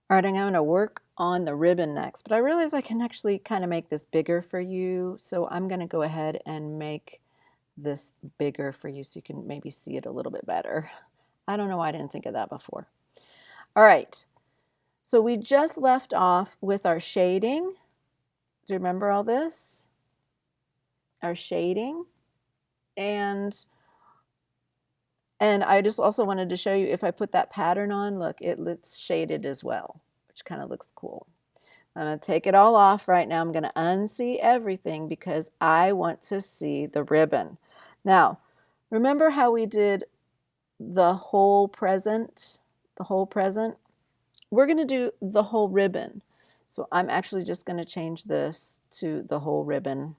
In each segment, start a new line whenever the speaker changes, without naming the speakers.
All right, I'm going to work on the ribbon next, but I realize I can actually kind of make this bigger for you. So I'm going to go ahead and make this bigger for you so you can maybe see it a little bit better. I don't know why I didn't think of that before. All right, so we just left off with our shading. Do you remember all this? Our shading. And I just also wanted to show you, if I put that pattern on, look, it's shaded as well, which kind of looks cool. I'm going to take it all off right now. I'm going to unsee everything because I want to see the ribbon. Now, remember how we did the whole present? The whole present? We're going to do the whole ribbon. So I'm actually just going to change this to the whole ribbon.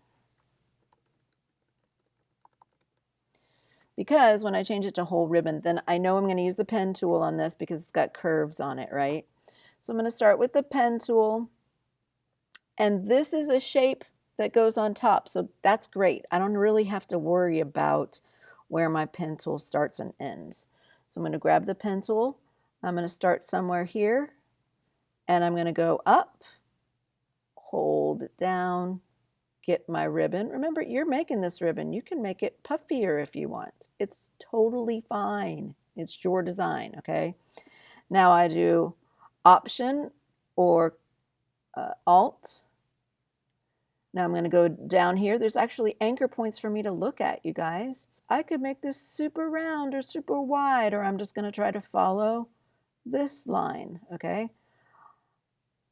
Because when I change it to whole ribbon, then I know I'm going to use the pen tool on this because it's got curves on it, right? So I'm going to start with the pen tool. And this is a shape that goes on top, so that's great. I don't really have to worry about where my pen tool starts and ends. So I'm going to grab the pen tool. I'm going to start somewhere here, and I'm going to go up, hold it down, get my ribbon. Remember, you're making this ribbon. You can make it puffier if you want. It's totally fine. It's your design, okay? Now I do Option or Alt. Now I'm going to go down here. There's actually anchor points for me to look at, you guys. So I could make this super round or super wide, or I'm just going to try to follow this line, okay?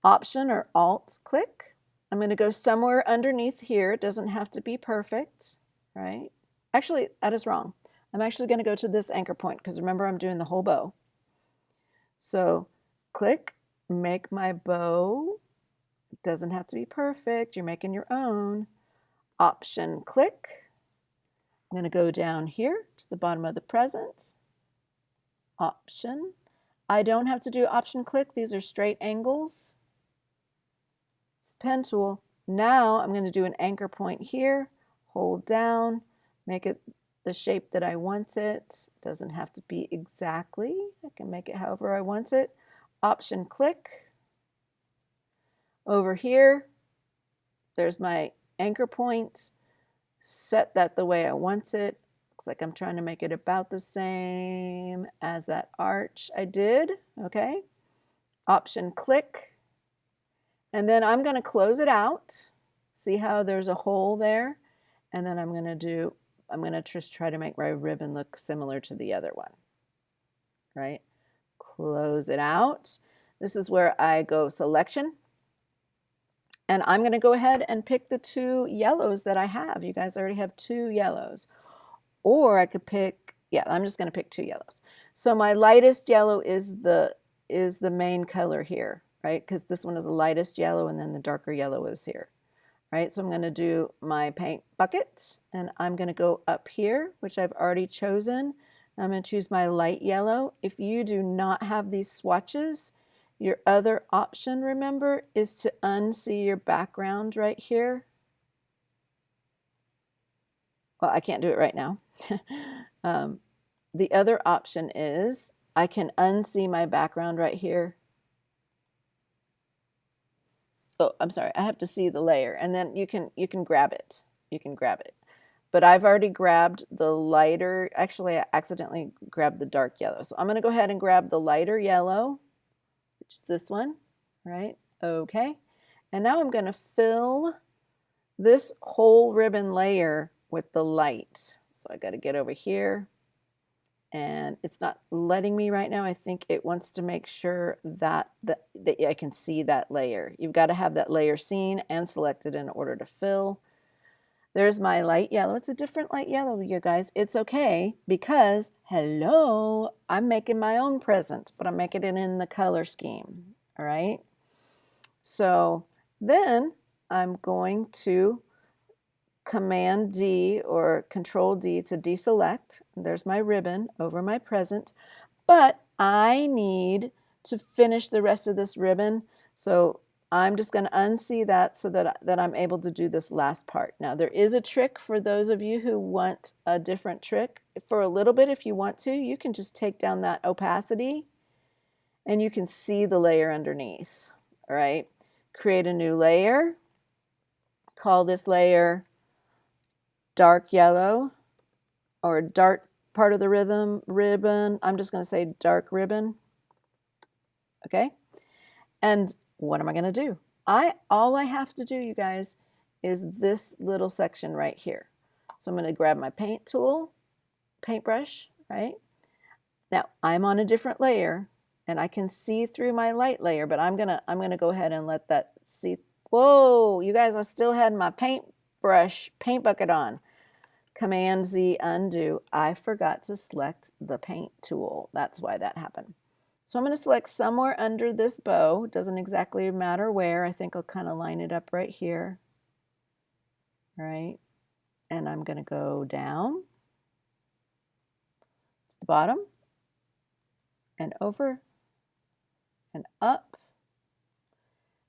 Option or Alt click. I'm going to go somewhere underneath here. It doesn't have to be perfect, right? Actually, that is wrong. I'm actually going to go to this anchor point because remember I'm doing the whole bow. So click, make my bow. It doesn't have to be perfect. You're making your own. Option click. I'm going to go down here to the bottom of the present. Option. I don't have to do option click. These are straight angles. It's the pen tool. Now I'm going to do an anchor point here. Hold down. Make it the shape that I want it. Doesn't have to be exactly. I can make it however I want it. Option click. Over here, there's my anchor point. Set that the way I want it. Looks like I'm trying to make it about the same as that arch I did, okay? Option click. And then I'm going to close it out. See how there's a hole there? And then I'm going to just try to make my ribbon look similar to the other one, right? Close it out. This is where I go Selection. And I'm going to go ahead and pick the two yellows that I have. You guys already have two yellows. Or I could pick, yeah, I'm just going to pick two yellows. So my lightest yellow is the main color here, right? Because this one is the lightest yellow and then the darker yellow is here, right? So I'm going to do my paint bucket and I'm going to go up here, which I've already chosen. I'm going to choose my light yellow. If you do not have these swatches, your other option, remember, is to unsee your background right here. Well, I can't do it right now. The other option is I can unsee my background right here. Oh, I'm sorry. I have to see the layer, and then you can grab it. You can grab it. But I've already grabbed the lighter. Actually, I accidentally grabbed the dark yellow. So I'm going to go ahead and grab the lighter yellow, which is this one, right? Okay. And now I'm going to fill this whole ribbon layer with the light. So I got to get over here, and it's not letting me right now. I think it wants to make sure that I can see that layer. You've got to have that layer seen and selected in order to fill. There's my light yellow. It's a different light yellow, you guys. It's okay because, hello, I'm making my own present, but I'm making it in the color scheme, all right? So then I'm going to Command D or Control D to deselect. There's my ribbon over my present, but I need to finish the rest of this ribbon. So I'm just going to unsee that so that I'm able to do this last part. Now there is a trick for those of you who want a different trick. For a little bit, if you want to, you can just take down that opacity and you can see the layer underneath. All right, create a new layer. Call this layer dark yellow, or dark part of the ribbon. I'm just going to say dark ribbon. Okay, and what am I going to do? All I have to do, you guys, is this little section right here. So I'm going to grab my paintbrush, right? Now I'm on a different layer and I can see through my light layer, but I'm gonna go ahead and let that see. Whoa, you guys, I still had my paint bucket on. Command Z, undo. I forgot to select the paint tool. That's why that happened. So I'm going to select somewhere under this bow. Doesn't exactly matter where. I think I'll kind of line it up right here. Right? And I'm going to go down to the bottom and over and up.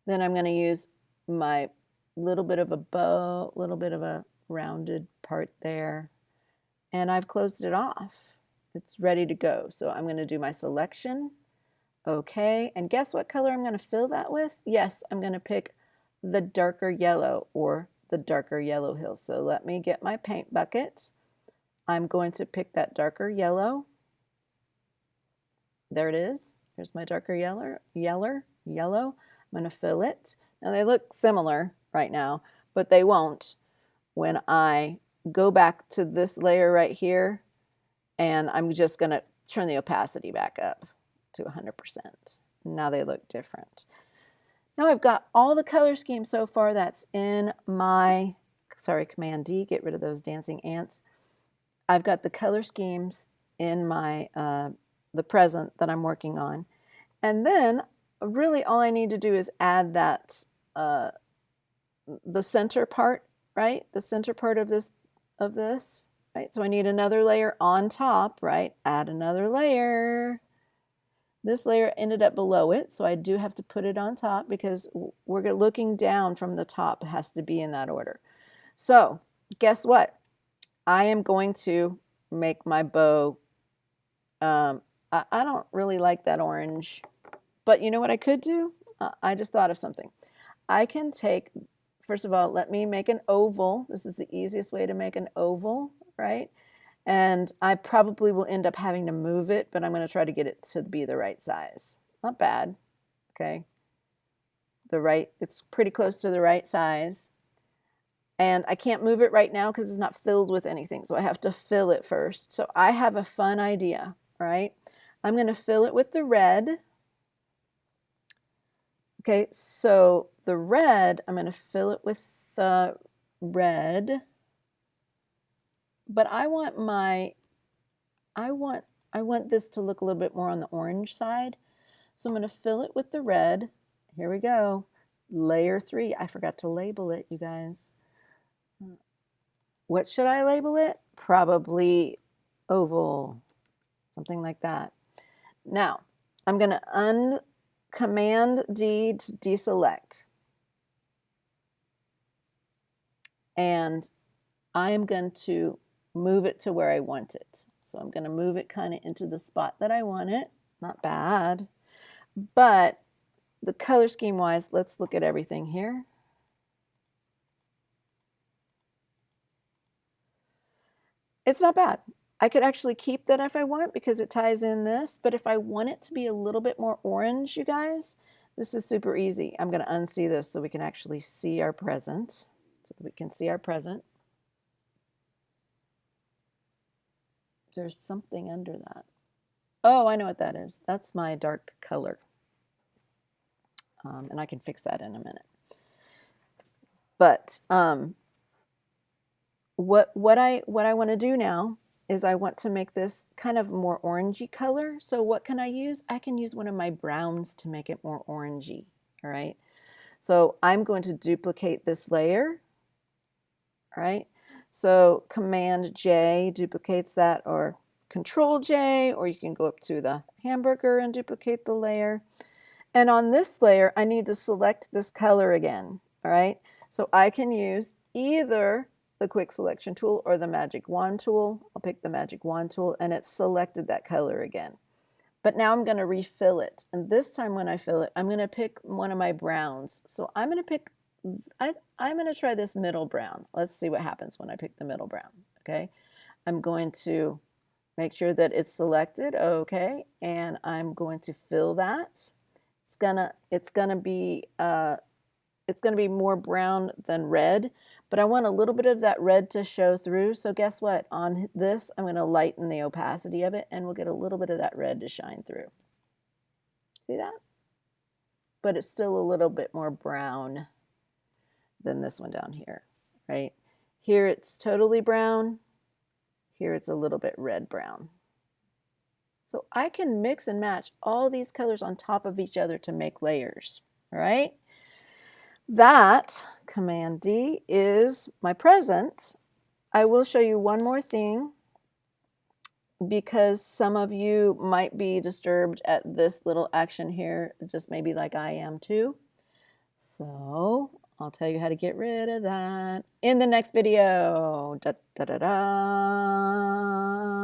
Then I'm going to use my little bit of a bow, little bit of a rounded part there. And I've closed it off. It's ready to go. So I'm going to do my selection. Okay, and guess what color I'm going to fill that with? Yes, I'm going to pick the darker yellow, or the darker yellow hill. So let me get my paint bucket. I'm going to pick that darker yellow. There it is. Here's my darker yellow. I'm going to fill it. Now they look similar right now, but they won't when I go back to this layer right here, and I'm just going to turn the opacity back up to 100%. Now they look different. Now I've got all the color schemes so far that's in my, Command D, get rid of those dancing ants. I've got the color schemes in my, the present that I'm working on. And then really all I need to do is add that, the center part, right? The center part of this, right? So I need another layer on top, right? Add another layer. This layer ended up below it, so I do have to put it on top because we're looking down from the top. It has to be in that order. So guess what? I am going to make my bow. I don't really like that orange, but you know what I could do? I just thought of something. I can take, first of all, let me make an oval. This is the easiest way to make an oval, right? And I probably will end up having to move it, but I'm going to try to get it to be the right size. Not bad, okay? It's pretty close to the right size. And I can't move it right now because it's not filled with anything, so I have to fill it first. So I have a fun idea, right? I'm going to fill it with the red. Okay, so the red, I'm going to fill it with the red. But I want this to look a little bit more on the orange side. So I'm going to fill it with the red. Here we go. Layer 3. I forgot to label it, you guys. What should I label it? Probably oval. Something like that. Now, I'm going to Command D to deselect. And I am going to move it to where I want it. So I'm going to move it kind of into the spot that I want it. Not bad. But the color scheme wise, let's look at everything here. It's not bad. I could actually keep that if I want because it ties in this. But if I want it to be a little bit more orange, you guys, this is super easy. I'm going to unsee this so we can actually see our present. There's something under that. Oh, I know what that is. That's my dark color. And I can fix that in a minute. But what I want to do now is I want to make this kind of more orangey color. So what can I use? I can use one of my browns to make it more orangey. All right. So I'm going to duplicate this layer. All right. So Command J duplicates that, or Control J, or you can go up to the hamburger and duplicate the layer. And on this layer, I need to select this color again. All right. So I can use either the quick selection tool or the magic wand tool. I'll pick the magic wand tool, and it's selected that color again. But now I'm going to refill it. And this time when I fill it, I'm going to pick one of my browns. So I'm going to pick, I'm going to try this middle brown. Let's see what happens when I pick the middle brown. Okay. I'm going to make sure that it's selected. Okay. And I'm going to fill that. It's gonna be more brown than red, but I want a little bit of that red to show through. So guess what? On this, I'm going to lighten the opacity of it, and we'll get a little bit of that red to shine through. See that? But it's still a little bit more brown than this one down here, right? Here it's totally brown. Here it's a little bit red brown. So I can mix and match all these colors on top of each other to make layers, all right? That, Command D, is my present. I will show you one more thing because some of you might be disturbed at this little action here, just maybe like I am too. So I'll tell you how to get rid of that in the next video. Da, da, da, da.